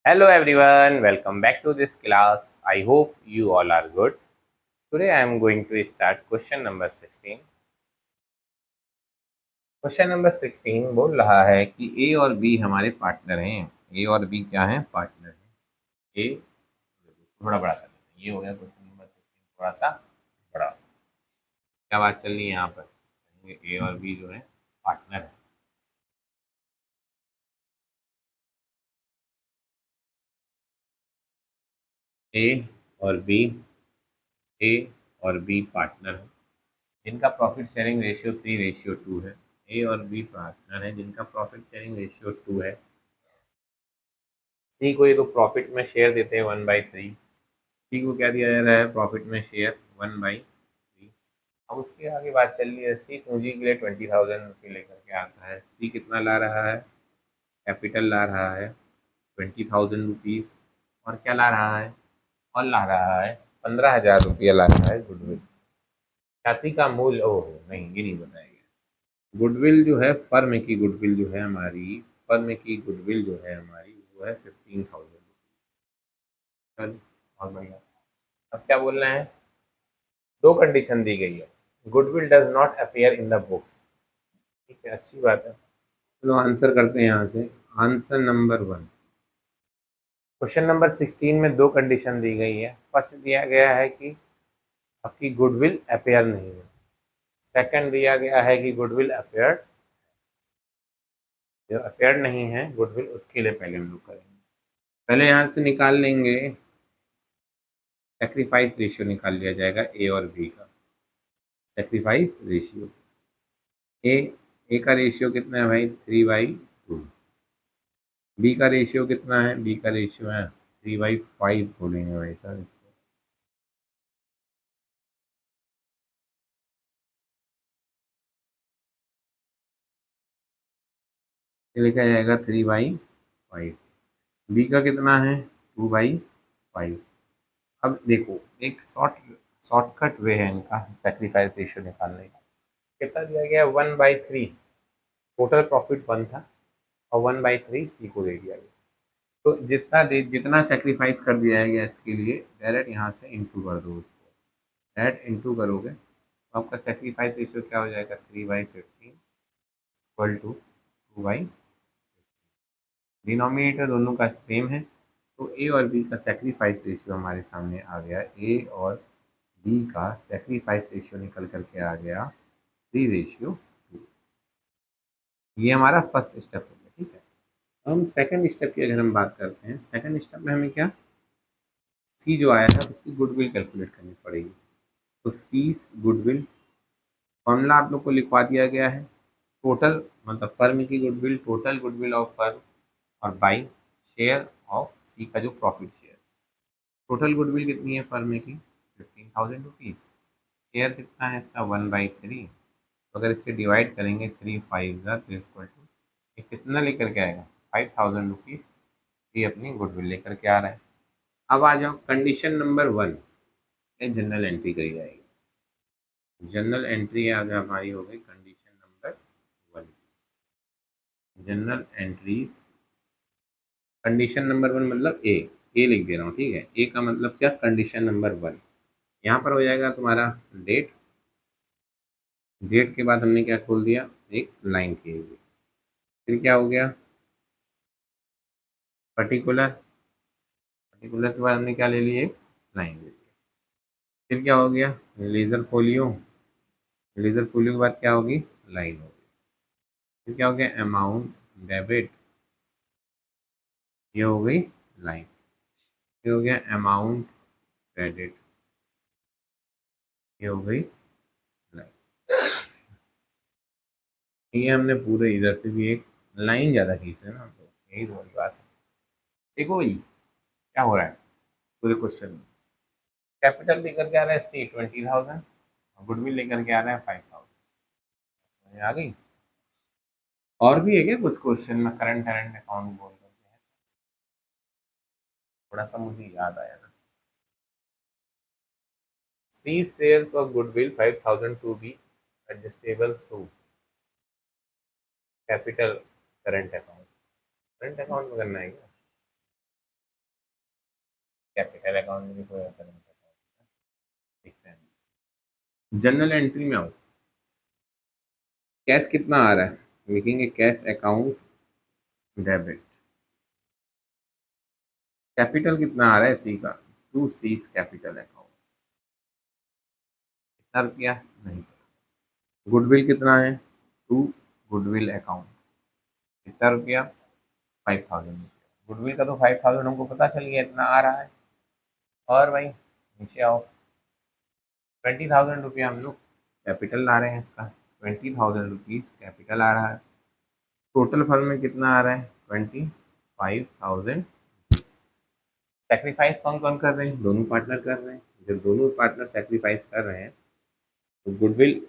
Hello everyone, welcome back to this class. I hope you all are good. Today I am going to start question number 16. Question number 16 बोल रहा है कि ए और B हमारे partner हैं। ए और B क्या हैं? पार्टनर हैं। ए थोड़ा बड़ा कर लेते हैं। ये हो गया क्वेश्चन नंबर 16, थोड़ा सा बड़ा। क्या बात चल रही है यहाँ पर? ए और बी जो है पार्टनर है। ए और बी ए और बी पार्टनर है जिनका प्रॉफिट शेयरिंग रेशियो 3:2 है। ए और बी पार्टनर है जिनका प्रॉफिट शेयरिंग रेशियो 2 है। सी को ये लोग प्रॉफिट में शेयर देते हैं 1/3। सी को क्या दिया जा रहा है? प्रॉफिट में शेयर 1/3। अब उसके आगे बात चल रही है, सी पूंजी के लिए 20,000 रुपये लेकर के आता है। सी कितना ला रहा है? कैपिटल ला रहा है 20,000 रुपीज़। और क्या ला रहा है? और ला रहा है 15,000 रुपया ला रहा है गुडविल। ख्याति का मूल्य ओह नहीं, ये नहीं बताया गया। गुडविल जो है फर्म की गुडविल जो है हमारी, फर्म की गुडविल जो है हमारी वो है 15,000 रुपीज़। बहुत बढ़िया। अब क्या बोल रहे हैं? दो कंडीशन दी गई है। Goodwill does not appear in the books. ठीक है, अच्छी बात है। चलो आंसर करते हैं यहाँ से। Answer number 1। क्वेश्चन नंबर 16 में दो कंडीशन दी गई है। फर्स्ट दिया गया है कि आपकी गुडविल अपीयर नहीं है। सेकंड दिया गया है कि गुडविल अपीयर, जो अपीयर नहीं है गुडविल, उसके लिए पहले हम लोग करेंगे। पहले यहाँ से निकाल लेंगे, सेक्रीफाइस रेशियो निकाल लिया जाएगा ए और बी का। सेक्रीफाइस रेशियो ए, ए का रेशियो कितना है भाई? 3/2। बी का रेशियो कितना है? बी का रेशियो है 3/5 बोलेंगे भाई साहब इसको। ये लिखा जाएगा 3/5। बी का कितना है? 2/5। अब देखो, एक शॉर्टकट वे है इनका सेक्रीफाइस रेशियो निकालने का। कितना दिया गया? 1/3। टोटल प्रॉफिट 1 था और 1/3 सी को दे दिया गया। तो जितना सेक्रीफाइस कर दिया गया इसके लिए, डायरेक्ट यहाँ से इंटू कर दो उसको। डायरेक्ट इंटू करोगे तो आपका सेक्रीफाइस रेशियो क्या हो जाएगा? 3/15 इक्वल टू 2/। डिनोमिनेटर दोनों का सेम है, तो ए और बी का सेक्रीफाइस रेशियो हमारे सामने आ गया। ए और बी का सेक्रीफाइस रेशियो निकल करके आ गया 3:2। ये हमारा फर्स्ट स्टेप हो गया। ठीक है, हम सेकंड स्टेप की अगर हम बात करते हैं, सेकंड स्टेप में हमें क्या, सी जो आया था उसकी गुडविल कैलकुलेट करनी पड़ेगी। तो सी गुडविल फॉर्मूला आप लोग को लिखवा दिया गया है। टोटल मतलब फर्म की goodwill, total goodwill of firm, और बाई शेयर ऑफ सी का जो प्रॉफिट शेयर। टोटल गुडविल कितनी है फर्म की? 15,000 रुपीज़। शेयर कितना है इसका? 1/3। तो अगर इससे डिवाइड करेंगे 3 5 तो इक्वल टू, ये कितना लेकर के आएगा? 5,000 रुपीज़। ये अपनी गुडविल लेकर के आ रहा है। अब आ जाओ कंडीशन नंबर 1, ये जनरल एंट्री करी जाएगी। जनरल एंट्री आज हमारी हो गई condition number 1। General entries condition number 1 मतलब ए लिख दे रहा हूँ। ठीक है, ए का मतलब क्या? Condition number 1। यहाँ पर हो जाएगा तुम्हारा डेट। डेट के बाद हमने क्या खोल दिया? एक लाइन खींच दी। फिर क्या हो गया? पर्टिकुलर। पर्टिकुलर के बाद हमने क्या ले लिया? एक लाइन ले लिया। फिर क्या हो गया? Ledger folio. लेजर फोलियो के बाद क्या होगी? लाइन होगी। फिर क्या हो गया? अमाउंट डेबिट, ये हो गई लाइन। फिर हो गया अमाउंट क्रेडिट, ये हो गई लाइन। ये हमने पूरे इधर से भी एक लाइन ज़्यादा खींच है ना, तो यही तो बड़ी बात है। देखो भाई क्या हो रहा है पूरे क्वेश्चन में। कैपिटल लेकर के आ रहा है सी 20,000, और गुडविल लेकर के आ रहा है 5,000। समझ आ गई? और भी है क्या कुछ क्वेश्चन में करंट करंट अकाउंट बोल करके है? थोड़ा सा मुझे याद आया ना। C shares of goodwill 5,000 to be adjustable through capital current account. Current account में करना है क्या? कैपिटल अकाउंट में भी कोई असर नहीं पड़ता। देखते हैं, जनरल एंट्री में आओ, कैश कितना आ रहा है, लिखेंगे कैश अकाउंट डेबिट। कैपिटल कितना आ रहा है सी का, टू सीज कैपिटल अकाउंट, कितना रुपया नहीं। गुडविल कितना है, टू गुडविल अकाउंट, कितना रुपया 5000। गुडविल का तो 5000 हमको पता चल गया इतना आ रहा है। और भाई नीचे आओ, 20,000 रुपया हम लोग कैपिटल ला रहे हैं इसका, 20,000 रुपीज कैपिटल आ रहा है। टोटल फर्म में कितना आ रहा है, 25,000। सेक्रीफाइस कौन कौन कर रहे हैं, दोनों पार्टनर कर रहे हैं। जब दोनों पार्टनर सेक्रीफाइस कर रहे हैं तो गुडविल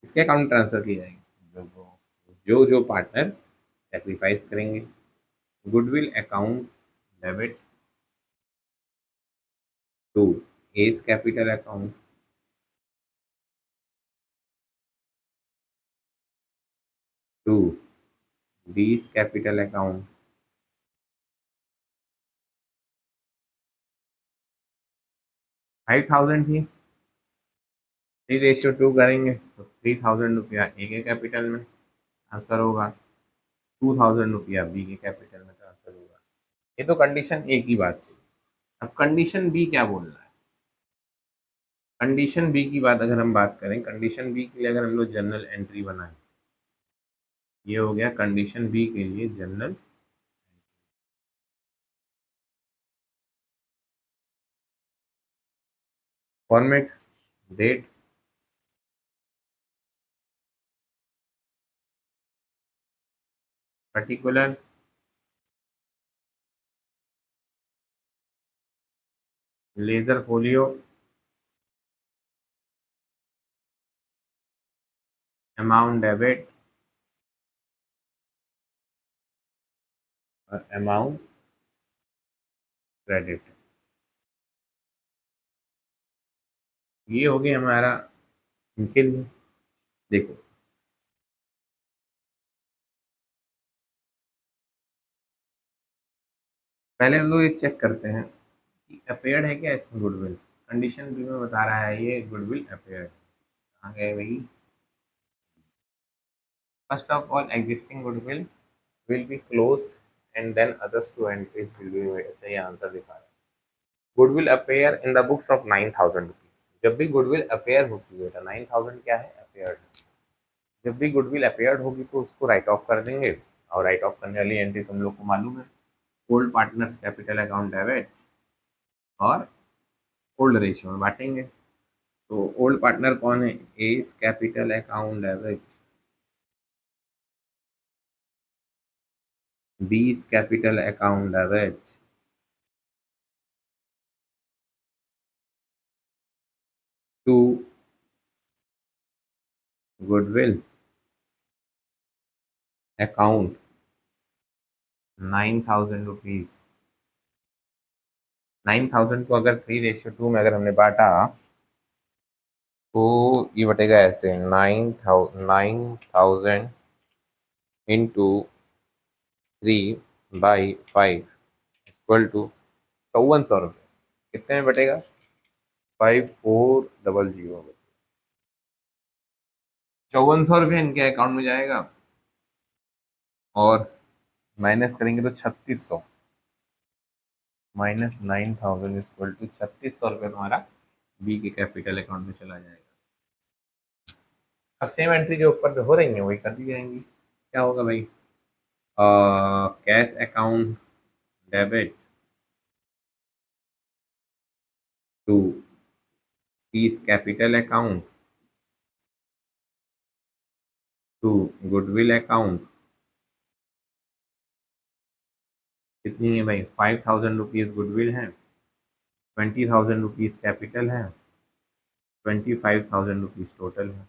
इसके अकाउंट ट्रांसफर की जाएगी, जो पार्टनर सेक्रीफाइस करेंगे। Goodwill account debit to A's capital account, to B's capital account, 5,000 थी, 3:2 करेंगे तो 3,000 रुपया ए के कैपिटल में ट्रांसफर होगा, 2,000 रुपया बी के कैपिटल में ट्रांसफर होगा। ये तो कंडीशन ए की बात थी। अब कंडीशन बी क्या बोल रहा है, कंडीशन बी की बात अगर हम बात करें, कंडीशन बी के लिए अगर हम लोग जनरल एंट्री बनाएं, ये हो गया कंडीशन बी के लिए general. Format date, particular, ledger folio, amount debit और अमाउंट क्रेडिट। ये हो गया हमारा इनके लिए। देखो पहले हम लोग ये चेक करते हैं कि अपेयर्ड है क्या इसमें गुडविल। कंडीशन बी में बता रहा है ये गुडविल अपेयर्ड। कहाँ गए भाई, first of all existing goodwill will be closed end than others to entries will be made. अच्छा ये आंसर दिखा रहा है, goodwill appear in the books of 9,000 rupees. जब भी गुडविल अपेयर होती है, 9,000 क्या है, अपेयर्ड। जब भी गुडविल अपेयर्ड होगी तो उसको राइट ऑफ कर देंगे, और राइट ऑफ करने वाली एंट्री तुम लोग को मालूम है, old partners capital account debit और ओल्ड रेशियो में बांटेंगे। तो ओल्ड पार्टनर कौन है, A's capital account debit, B's capital account debit, to goodwill account 9,000 rupees. 9,000 को अगर 3:2 में अगर हमने बांटा तो ये बटेगा ऐसे, 9,000 इंटू 3/5 इक्वल टू 5,400 रुपये। कितने में बटेगा, 5,400। 5,400 रुपये इनके अकाउंट में जाएगा और माइनस करेंगे तो 3,600, माइनस 9,000 इक्वल टू 3,600 रुपये तुम्हारा बी के कैपिटल अकाउंट में चला जाएगा। अब सेम एंट्री जो ऊपर पे हो रही है वही कर दी जाएंगी। क्या होगा भाई, cash account debit to B's capital account to goodwill account. कितनी है भाई, 5,000 रुपीज गुडविल है, 20,000 रुपीज कैपिटल है, 25,000 रुपीज टोटल है।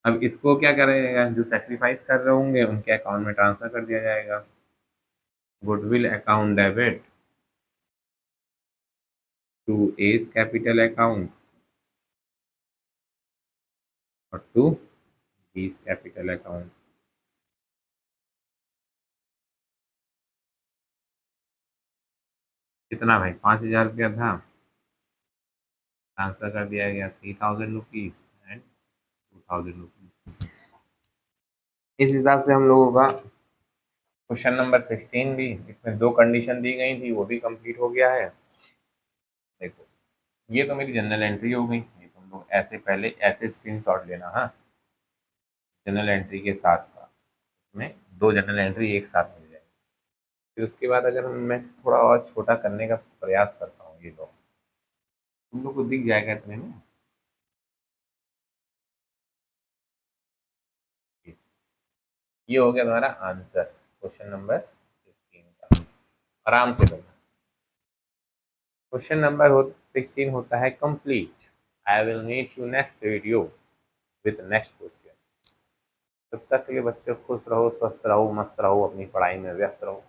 अब इसको क्या करेगा, जो सेक्रीफाइस कर रहे होंगे उनके अकाउंट में ट्रांसफर कर दिया जाएगा। Goodwill account debit to A's capital account और टू बीस कैपिटल अकाउंट। कितना भाई, 5,000 रुपया था, ट्रांसफर कर दिया गया 3,000 रुपीज एंड 2,000 रुपीज। इस हिसाब से हम लोगों का क्वेश्चन नंबर 16 भी, इसमें दो कंडीशन दी गई थी, वो भी कंप्लीट हो गया है। देखो, ये तो मेरी जनरल एंट्री हो गई, ये तुम लोग ऐसे पहले ऐसे स्क्रीनशॉट लेना। हाँ, जनरल एंट्री के साथ का, इसमें दो जनरल एंट्री एक साथ मिल जाएगी। फिर उसके बाद अगर मैं इसे थोड़ा और छोटा करने का प्रयास करता हूँ, ये लो, तुम लोग को दिख जाएगा इतने में। ये हो गया तुम्हारा आंसर क्वेश्चन नंबर 16 का। आराम से करना। क्वेश्चन नंबर 16 होता है complete. I will meet you next video with next question. तब तक के लिए बच्चों खुश रहो, स्वस्थ रहो, मस्त रहो, अपनी पढ़ाई में व्यस्त रहो।